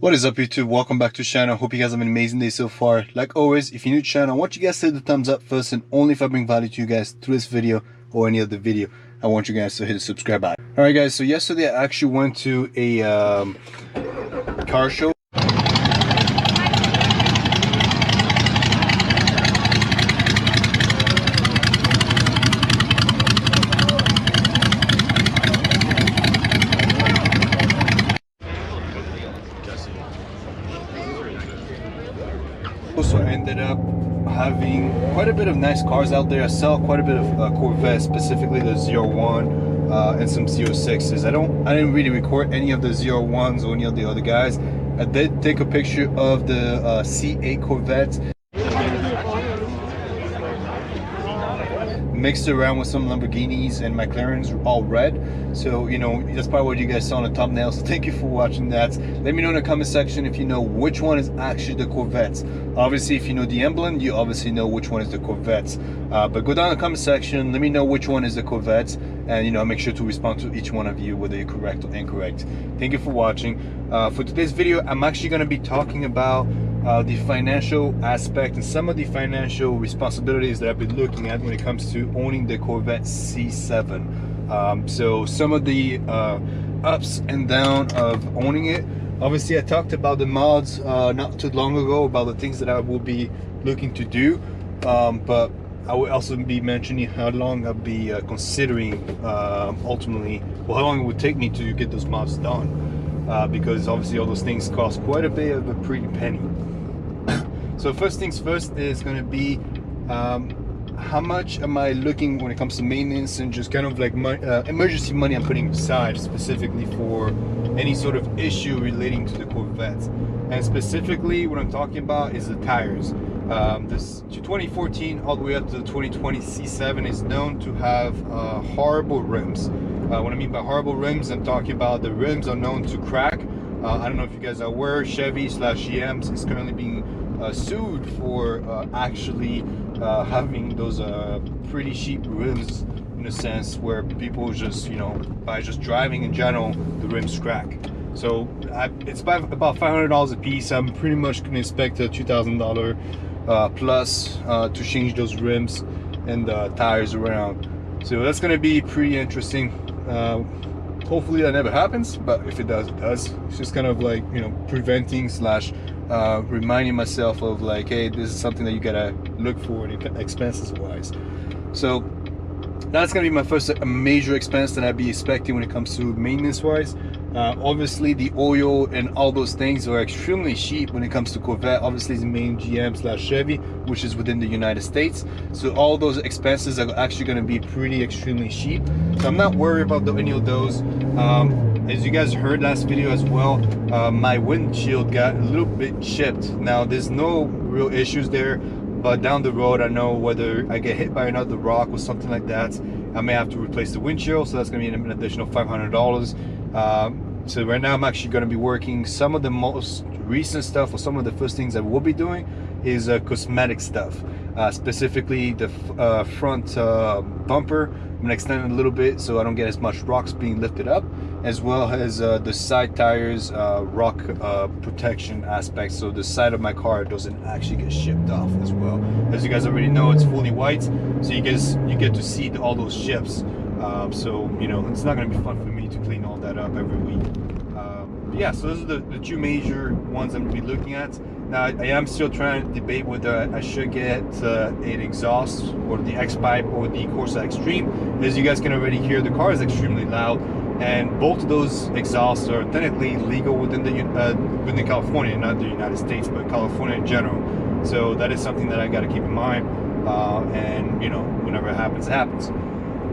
What is up, YouTube? Welcome back to the channel. Hope you guys have an amazing day so far. Like always, if you're new to the channel, I want you guys to hit the thumbs up first, and only if I bring value to you guys through this video or any other video, I want you guys to hit the subscribe button. Alright guys, so yesterday I actually went to a car show. So I ended up having quite a bit of nice cars out there. I sell quite a bit of Corvette, specifically the 01 and some 06s. I didn't really record any of the 01s or any of the other guys. I did take a picture of the C8 Corvette, mixed around with some Lamborghinis and McLarens, all red. So you know, that's probably what you guys saw on the thumbnail, so thank you for watching that. Let me know in the comment section if you know which one is actually the Corvette. Obviously, if you know the emblem, you obviously know which one is the Corvette, but go down in the comment section, let me know which one is the Corvette, and you know, make sure to respond to each one of you, whether you're correct or incorrect. Thank you for watching. For today's video, I'm actually going to be talking about the financial aspect and some of the financial responsibilities that I've been looking at when it comes to owning the Corvette C7. So some of the ups and downs of owning it. Obviously, I talked about the mods not too long ago, about the things that I will be looking to do, but I will also be mentioning how long I'll be considering ultimately, well, how long it would take me to get those mods done, because obviously all those things cost quite a bit of a pretty penny. So first things first is going to be how much am I looking when it comes to maintenance and just kind of like my emergency money I'm putting aside specifically for any sort of issue relating to the Corvette. And specifically what I'm talking about is the tires. This 2014 all the way up to the 2020 C7 is known to have horrible rims. What I mean by horrible rims, I'm talking about the rims are known to crack. I don't know if you guys are aware, Chevy/GM is currently being sued for actually having those pretty cheap rims, in a sense, where people just, you know, by just driving in general, the rims crack. So it's about $500 a piece. I'm pretty much going to expect a $2,000 plus to change those rims and tires around. So that's going to be pretty interesting. Hopefully that never happens, but if it does, it does. It's just kind of like, you know, preventing slash reminding myself of like, hey, this is something that you gotta look for expenses wise. So that's gonna be my first major expense that I'd be expecting when it comes to maintenance wise. Obviously the oil and all those things are extremely cheap when it comes to Corvette. Obviously the main GM/Chevy, which is within the United States, so all those expenses are actually going to be pretty extremely cheap, so I'm not worried about any of those. As you guys heard last video as well, my windshield got a little bit chipped. Now there's no real issues there, but down the road, I know whether I get hit by another rock or something like that, I may have to replace the windshield, so that's going to be an additional $500. So right now I'm actually going to be working some of the most recent stuff, or some of the first things I will be doing is cosmetic stuff, specifically the front bumper. I'm going to extend it a little bit so I don't get as much rocks being lifted up, as well as the side tires rock protection aspect, so the side of my car doesn't actually get shipped off as well. As you guys already know, it's fully white, so you get to see all those ships. So you know, it's not going to be fun for me to clean all that up every week. Yeah, so those are the two major ones I'm going to be looking at. Now I am still trying to debate whether I should get an exhaust, or the X-Pipe, or the Corsa Extreme. As you guys can already hear, the car is extremely loud, and both of those exhausts are technically legal within California, not the United States, but California in general. So that is something that I got to keep in mind, and you know, whenever it happens, it happens.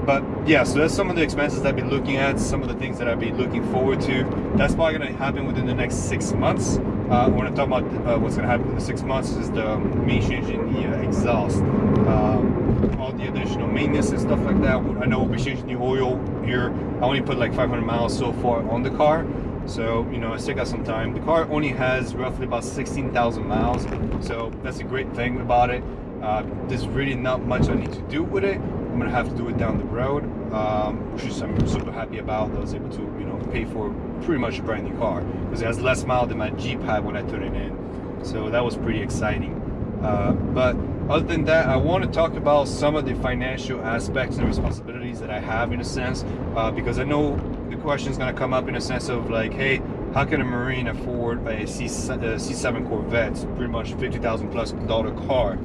But yeah, so that's some of the expenses I've been looking at, some of the things that I've been looking forward to. That's probably going to happen within the next 6 months. When I talk about what's going to happen in the 6 months is the main change in the exhaust, all the additional maintenance and stuff like that. I know we'll be changing the oil here. I only put like 500 miles so far on the car, so you know, I still got some time. The car only has roughly about 16,000 miles, so that's a great thing about it. There's really not much I need to do with it. I'm gonna have to do it down the road, which is I'm super happy about. I was able to, you know, pay for pretty much a brand new car because it has less miles than my Jeep had when I turned it in. So that was pretty exciting. But other than that, I want to talk about some of the financial aspects and responsibilities that I have in a sense, because I know the question is going to come up in a sense of like, hey, how can a Marine afford a C7 Corvette? It's pretty much $50,000+ car.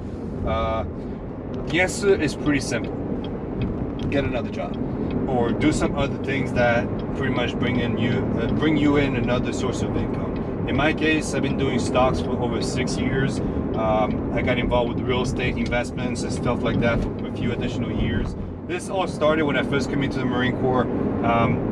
The answer is pretty simple. Get another job, or do some other things that pretty much bring you in another source of income. In my case, I've been doing stocks for over 6 years. I got involved with real estate investments and stuff like that for a few additional years. This all started when I first came into the Marine Corps.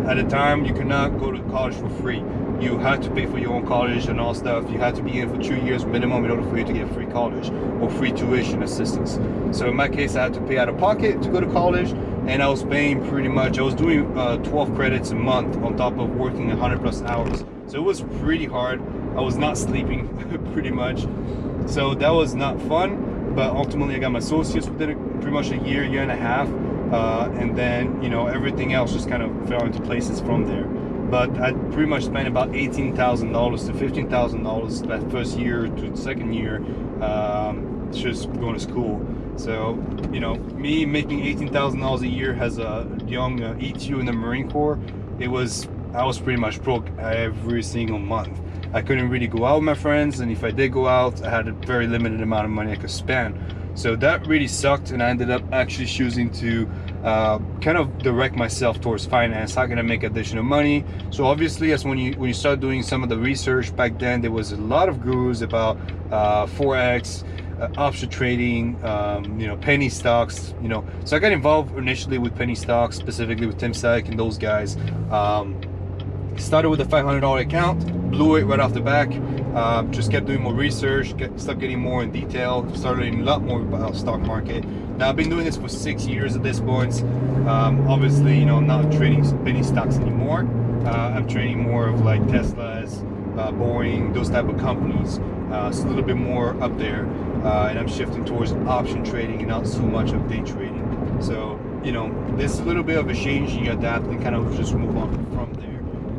At the time, you could not go to college for free. You had to pay for your own college and all stuff. You had to be in for 2 years minimum in order for you to get free college or free tuition assistance. So in my case, I had to pay out of pocket to go to college, and I was paying pretty much, I was doing 12 credits a month on top of working 100+ hours. So it was pretty hard. I was not sleeping pretty much. So that was not fun, but ultimately I got my associates within pretty much a year and a half. And then, you know, everything else just kind of fell into places from there. But I pretty much spent about $18,000 to $15,000 that first year to the second year, just going to school. So, you know, me making $18,000 a year as a young E2 in the Marine Corps, I was pretty much broke every single month. I couldn't really go out with my friends, and if I did go out, I had a very limited amount of money I could spend. So that really sucked, and I ended up actually choosing to kind of direct myself towards finance. How can I make additional money? So obviously, as when you start doing some of the research back then, there was a lot of gurus about Forex, option trading, you know, penny stocks, you know. So I got involved initially with penny stocks, specifically with Tim Sack and those guys. Started with a $500 account, blew it right off the back. Just kept doing more research, started getting more in detail, started learning a lot more about stock market. Now I've been doing this for 6 years at this point. Obviously, you know, I'm not trading penny stocks anymore. I'm trading more of like Tesla's, Boeing, those type of companies. It's a little bit more up there, and I'm shifting towards option trading and not so much of day trading. So, you know, there's a little bit of a change. You adapt and kind of just move on from there.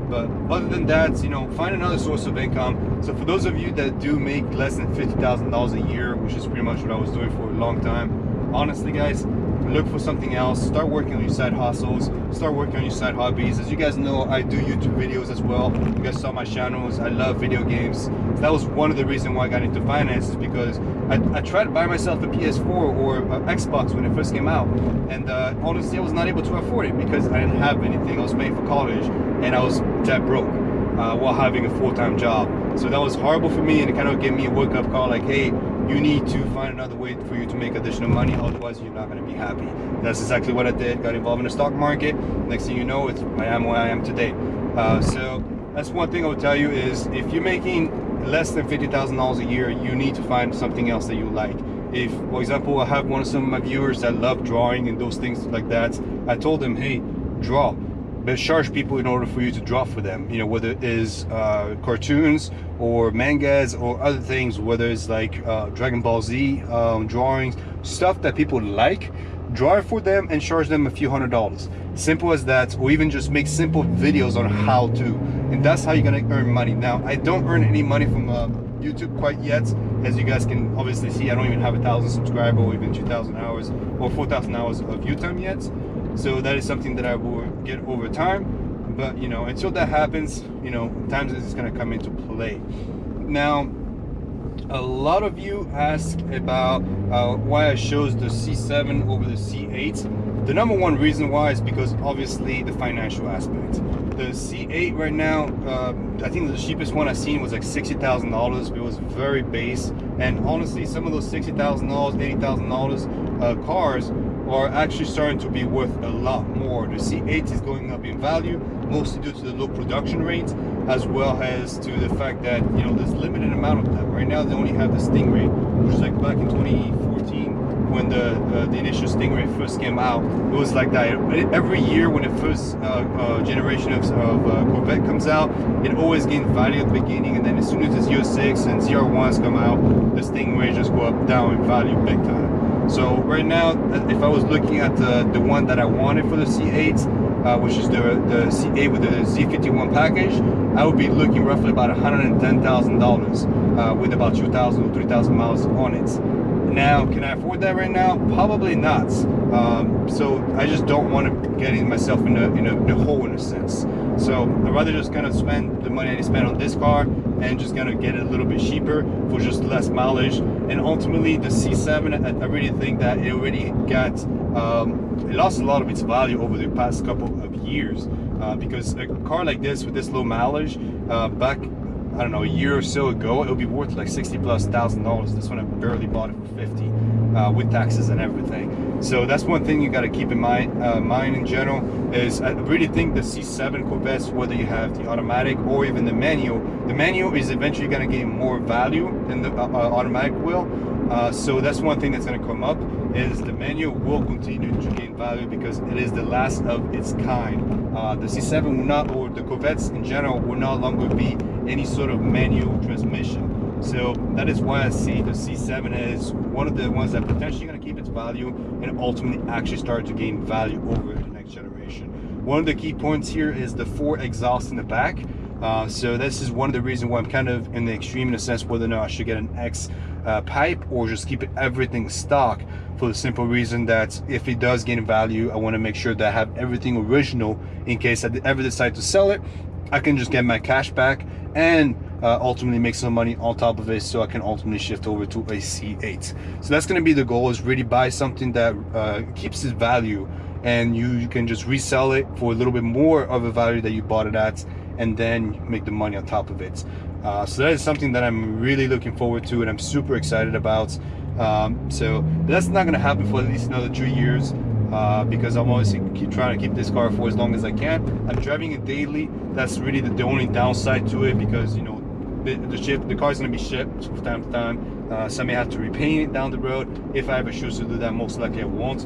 But other than that, you know, find another source of income. So for those of you that do make less than $50,000 a year, which is pretty much what I was doing for a long time, honestly guys, look for something else. Start working on your side hustles, start working on your side hobbies. As you guys know, I do YouTube videos as well. You guys saw my channels. I love video games. So that was one of the reasons why I got into finance, is because I tried to buy myself a PS4 or Xbox when it first came out, and honestly I was not able to afford it because I didn't have anything. I was paying for college and I was dead broke while having a full-time job. So that was horrible for me, and it kind of gave me a wake-up call like, hey, you need to find another way for you to make additional money, otherwise you're not going to be happy. That's exactly what I did. Got involved in the stock market. Next thing you know, I am where I am today. So that's one thing I would tell you, is if you're making less than $50,000 a year, you need to find something else that you like. If, for example, I have some of my viewers that love drawing and those things like that, I told them, hey, draw. But charge people in order for you to draw for them, you know, whether it is cartoons or mangas or other things, whether it's like Dragon Ball Z drawings, stuff that people like, draw it for them and charge them a few $100s. Simple as that. Or even just make simple videos on how to, and that's how you're gonna earn money. Now I don't earn any money from YouTube quite yet. As you guys can obviously see, I don't even have 1,000 subscribers or even 2,000 hours or 4,000 hours of view time yet. So that is something that I will get over time. But, you know, until that happens, you know, times is going to come into play. Now, a lot of you ask about why I chose the C7 over the C8. The number one reason why is because obviously the financial aspect. The C8 right now, I think the cheapest one I've seen was like $60,000. It was very base, and honestly, some of those $60,000, $80,000 cars are actually starting to be worth a lot more. The C8 is going up in value, mostly due to the low production rate, as well as to the fact that, you know, there's limited amount of them. Right now they only have the Stingray, which is like back in 2014 when the initial Stingray first came out. It was like that. Every year when the first generation of Corvette comes out, it always gains value at the beginning, and then as soon as the 06 and 01s come out, the Stingray just go up down in value big time. So right now, if I was looking at the one that I wanted for the C8, which is the C8 with the Z51 package, I would be looking roughly about $110,000 with about 2,000 or 3,000 miles on it. Now, can I afford that right now? Probably not. So I just don't want to get myself in a hole, in a sense. So I'd rather just kind of spend the money I spend on this car and just kind of get it a little bit cheaper for just less mileage. And ultimately, the C7, I really think that it already got it lost a lot of its value over the past couple of years, because a car like this with this low mileage, back, I don't know, a year or so ago, it would be worth like $60,000+. This one I barely bought it for 50, with taxes and everything. So that's one thing you got to keep in mind. Mine in general is, I really think the C7 Corvettes, whether you have the automatic or even the manual is eventually going to gain more value than the automatic will. So that's one thing that's going to come up, is the manual will continue to gain value because it is the last of its kind. The C7 will not, or the Corvettes in general, will no longer be any sort of manual transmission. So that is why I see the C7 as one of the ones that potentially going to keep its value and ultimately actually start to gain value over the next generation. One of the key points here is the 4 exhaust in the back. So this is one of the reasons why I'm kind of in the extreme, in a sense, whether or not I should get an X pipe or just keep everything stock, for the simple reason that if it does gain value, I want to make sure that I have everything original in case I ever decide to sell it. I can just get my cash back and ultimately make some money on top of it, so I can ultimately shift over to a C8. So that's going to be the goal, is really buy something that keeps its value, and you can just resell it for a little bit more of a value that you bought it at, and then make the money on top of it. So that is something that I'm really looking forward to, and I'm super excited about. So that's not going to happen for at least another 2 years, because I'm obviously trying to keep this car for as long as I can. I'm driving it daily. That's really the only downside to it, because, you know, the car is going to be shipped from time to time, so I may have to repaint it down the road. If I ever choose to do that, most likely I won't.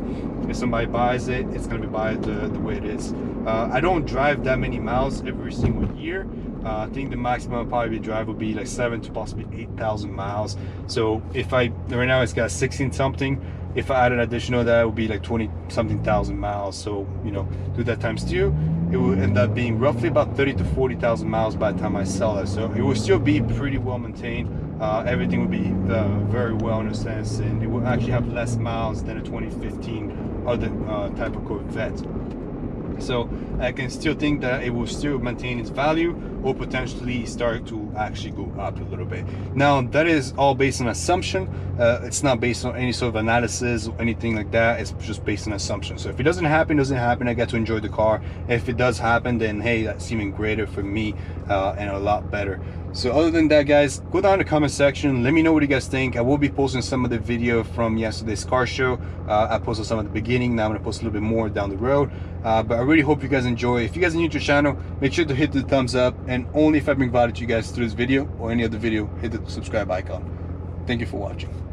If somebody buys it, it's going to be bought the way it is. I don't drive that many miles every single year. I think the maximum probably drive would be like 7 to possibly 8,000 miles. So if right now it's got 16 something, if I add an additional, that would be like 20 something thousand miles. So, you know, do that times 2, it will end up being roughly about 30 to 40,000 miles by the time I sell it. So it will still be pretty well maintained. Everything will be very well in a sense, and it will actually have less miles than a 2015 other type of Corvette. So I can still think that it will still maintain its value, or potentially start to actually go up a little bit. Now, that is all based on assumption. It's not based on any sort of analysis or anything like that. It's just based on assumption. So if it doesn't happen, I get to enjoy the car. If it does happen, then hey, that's even greater for me, and a lot better. So other than that, guys, go down in the comment section, let me know what you guys think. I will be posting some of the video from yesterday's car show. I posted some at the beginning. Now I'm gonna post a little bit more down the road, but I really hope you guys enjoy. If you guys are new to the channel, make sure to hit the thumbs up, and only if I bring value to you guys through this video or any other video, hit the subscribe icon. Thank you for watching.